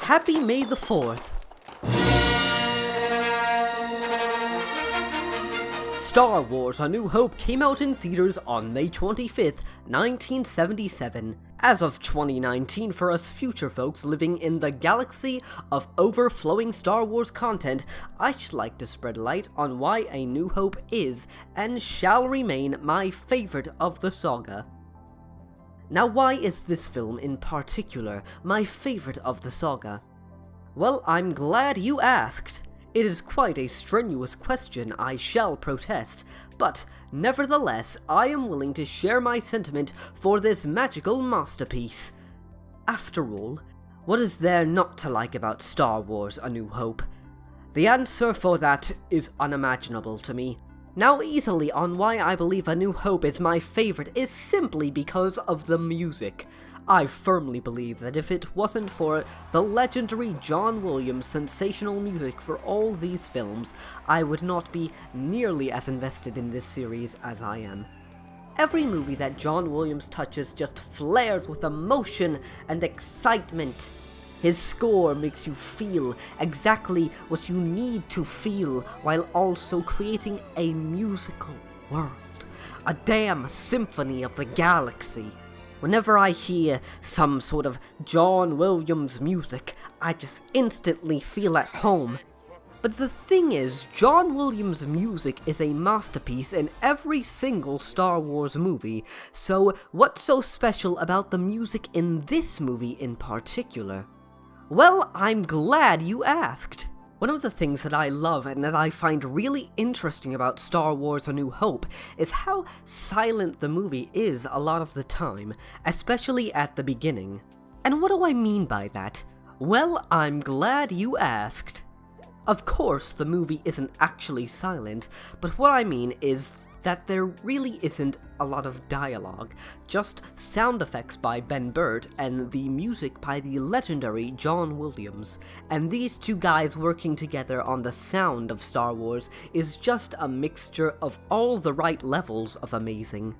Happy May the 4th! Star Wars A New Hope came out in theaters on May 25th, 1977. As of 2019, for us future folks living in the galaxy of overflowing Star Wars content, I should like to spread light on why A New Hope is, and shall remain, my favorite of the saga. Now, why is this film in particular my favorite of the saga? Well, I'm glad you asked. It is quite a strenuous question, I shall protest, but nevertheless, I am willing to share my sentiment for this magical masterpiece. After all, what is there not to like about Star Wars A New Hope? The answer for that is unimaginable to me. Now, easily on why I believe A New Hope is my favorite is simply because of the music. I firmly believe that if it wasn't for the legendary John Williams' sensational music for all these films, I would not be nearly as invested in this series as I am. Every movie that John Williams touches just flares with emotion and excitement. His score makes you feel exactly what you need to feel while also creating a musical world, a damn symphony of the galaxy. Whenever I hear some sort of John Williams music, I just instantly feel at home. But the thing is, John Williams' music is a masterpiece in every single Star Wars movie, so what's so special about the music in this movie in particular? Well, I'm glad you asked. One of the things that I love and that I find really interesting about Star Wars A New Hope is how silent the movie is a lot of the time, especially at the beginning. And what do I mean by that? Well, I'm glad you asked. Of course, the movie isn't actually silent, but what I mean is that there really isn't a lot of dialogue, just sound effects by Ben Burtt and the music by the legendary John Williams, and these two guys working together on the sound of Star Wars is just a mixture of all the right levels of amazing.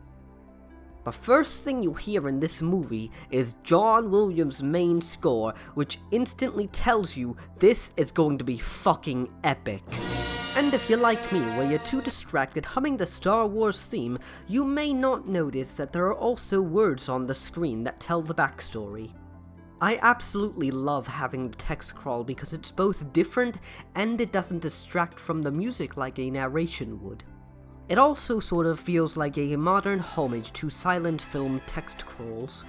The first thing you hear in this movie is John Williams' main score, which instantly tells you this is going to be fucking epic. And if you're like me, where you're too distracted humming the Star Wars theme, you may not notice that there are also words on the screen that tell the backstory. I absolutely love having the text crawl because it's both different and it doesn't distract from the music like a narration would. It also sort of feels like a modern homage to silent film text crawls.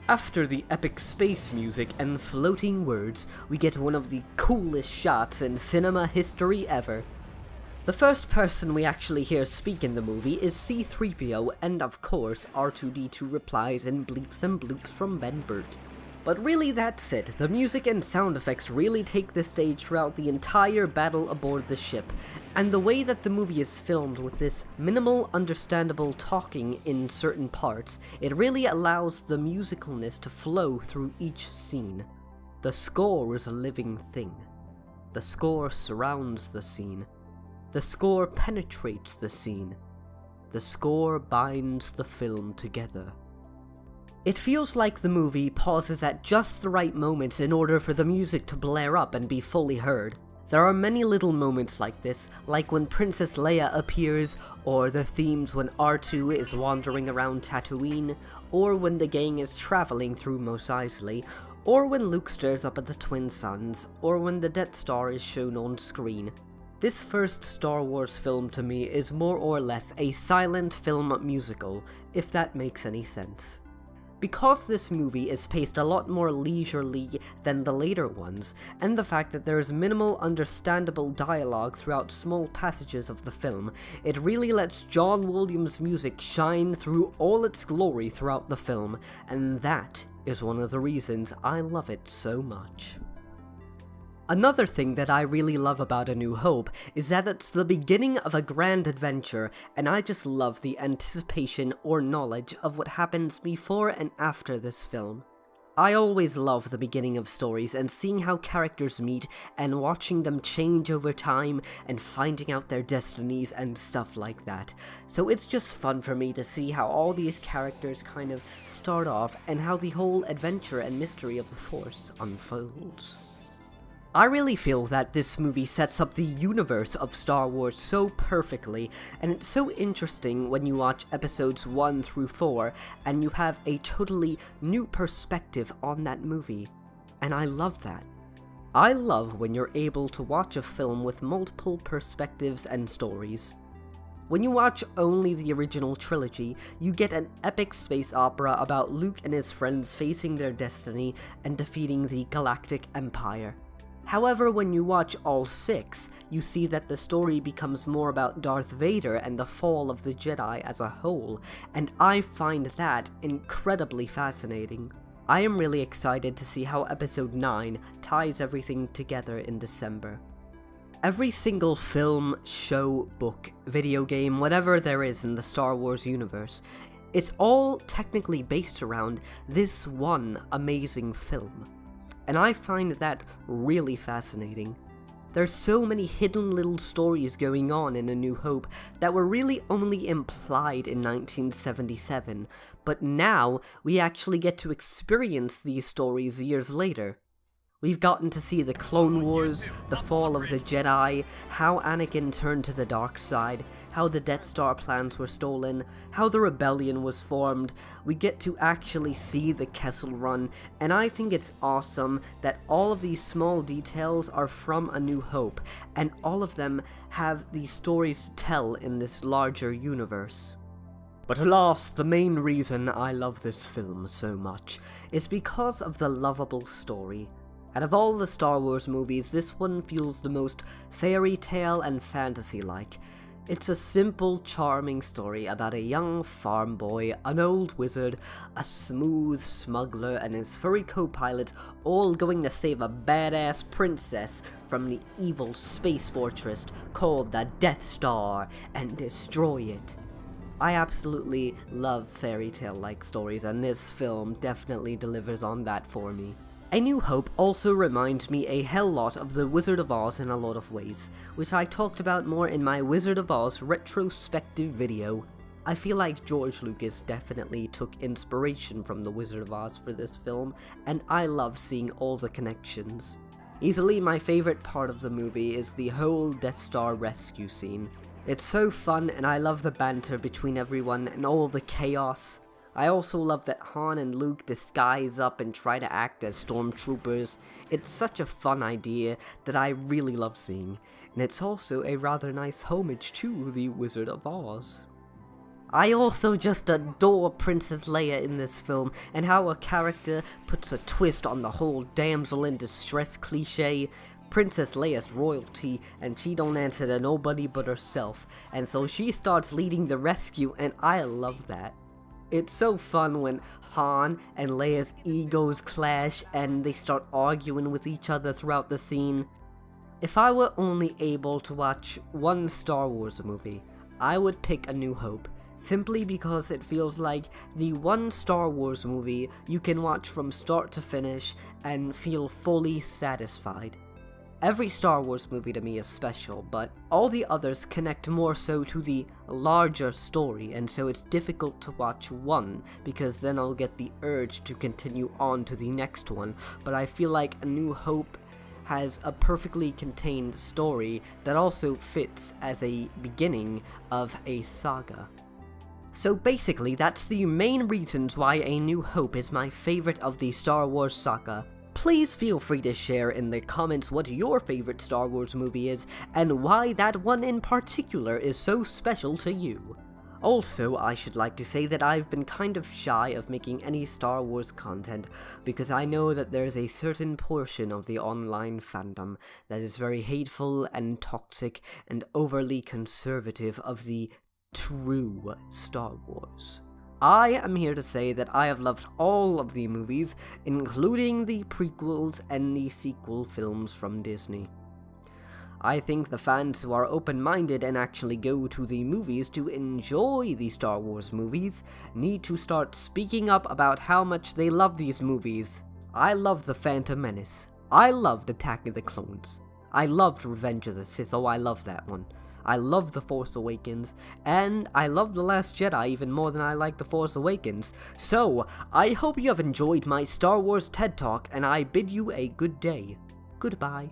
After the epic space music and floating words, we get one of the coolest shots in cinema history ever. The first person we actually hear speak in the movie is C-3PO, and of course R2-D2 replies in bleeps and bloops from Ben Burtt. But really, that's it. The music and sound effects really take the stage throughout the entire battle aboard the ship, and the way that the movie is filmed with this minimal, understandable talking in certain parts, it really allows the musicalness to flow through each scene. The score is a living thing. The score surrounds the scene. The score penetrates the scene. The score binds the film together. It feels like the movie pauses at just the right moment in order for the music to blare up and be fully heard. There are many little moments like this, like when Princess Leia appears, or the themes when R2 is wandering around Tatooine, or when the gang is traveling through Mos Eisley, or when Luke stares up at the Twin Suns, or when the Death Star is shown on screen. This first Star Wars film to me is more or less a silent film musical, if that makes any sense. Because this movie is paced a lot more leisurely than the later ones, and the fact that there is minimal understandable dialogue throughout small passages of the film, it really lets John Williams' music shine through all its glory throughout the film, and that is one of the reasons I love it so much. Another thing that I really love about A New Hope is that it's the beginning of a grand adventure, and I just love the anticipation or knowledge of what happens before and after this film. I always love the beginning of stories and seeing how characters meet and watching them change over time and finding out their destinies and stuff like that. So it's just fun for me to see how all these characters kind of start off and how the whole adventure and mystery of the Force unfolds. I really feel that this movie sets up the universe of Star Wars so perfectly, and it's so interesting when you watch episodes 1 through 4, and you have a totally new perspective on that movie. And I love that. I love when you're able to watch a film with multiple perspectives and stories. When you watch only the original trilogy, you get an epic space opera about Luke and his friends facing their destiny and defeating the Galactic Empire. However, when you watch all 6, you see that the story becomes more about Darth Vader and the fall of the Jedi as a whole, and I find that incredibly fascinating. I am really excited to see how Episode 9 ties everything together in December. Every single film, show, book, video game, whatever there is in the Star Wars universe, it's all technically based around this one amazing film. And I find that really fascinating. There's so many hidden little stories going on in A New Hope that were really only implied in 1977, but now we actually get to experience these stories years later. We've gotten to see the Clone Wars, the fall of the Jedi, how Anakin turned to the dark side, how the Death Star plans were stolen, how the rebellion was formed. We get to actually see the Kessel Run, and I think it's awesome that all of these small details are from A New Hope, and all of them have these stories to tell in this larger universe. But alas, the main reason I love this film so much is because of the lovable story. Out of all the Star Wars movies, this one feels the most fairy tale and fantasy-like. It's a simple, charming story about a young farm boy, an old wizard, a smooth smuggler, and his furry co-pilot all going to save a badass princess from the evil space fortress called the Death Star and destroy it. I absolutely love fairy tale-like stories, and this film definitely delivers on that for me. A New Hope also reminds me a hell lot of The Wizard of Oz in a lot of ways, which I talked about more in my Wizard of Oz retrospective video. I feel like George Lucas definitely took inspiration from The Wizard of Oz for this film, and I love seeing all the connections. Easily my favorite part of the movie is the whole Death Star rescue scene. It's so fun, and I love the banter between everyone and all the chaos. I also love that Han and Luke disguise up and try to act as stormtroopers. It's such a fun idea that I really love seeing, and it's also a rather nice homage to The Wizard of Oz. I also just adore Princess Leia in this film, and how a character puts a twist on the whole damsel in distress cliche. Princess Leia's royalty, and she don't answer to nobody but herself, and so she starts leading the rescue, and I love that. It's so fun when Han and Leia's egos clash and they start arguing with each other throughout the scene. If I were only able to watch one Star Wars movie, I would pick A New Hope, simply because it feels like the one Star Wars movie you can watch from start to finish and feel fully satisfied. Every Star Wars movie to me is special, but all the others connect more so to the larger story, and so it's difficult to watch one, because then I'll get the urge to continue on to the next one. But I feel like A New Hope has a perfectly contained story that also fits as a beginning of a saga. So basically, that's the main reasons why A New Hope is my favorite of the Star Wars saga. Please feel free to share in the comments what your favorite Star Wars movie is, and why that one in particular is so special to you. Also, I should like to say that I've been kind of shy of making any Star Wars content, because I know that there's a certain portion of the online fandom that is very hateful and toxic and overly conservative of the true Star Wars. I am here to say that I have loved all of the movies, including the prequels and the sequel films from Disney. I think the fans who are open-minded and actually go to the movies to enjoy the Star Wars movies need to start speaking up about how much they love these movies. I loved The Phantom Menace. I loved Attack of the Clones. I loved Revenge of the Sith. Oh, I love that one. I love The Force Awakens, and I love The Last Jedi even more than I like The Force Awakens. So, I hope you have enjoyed my Star Wars TED Talk, and I bid you a good day. Goodbye.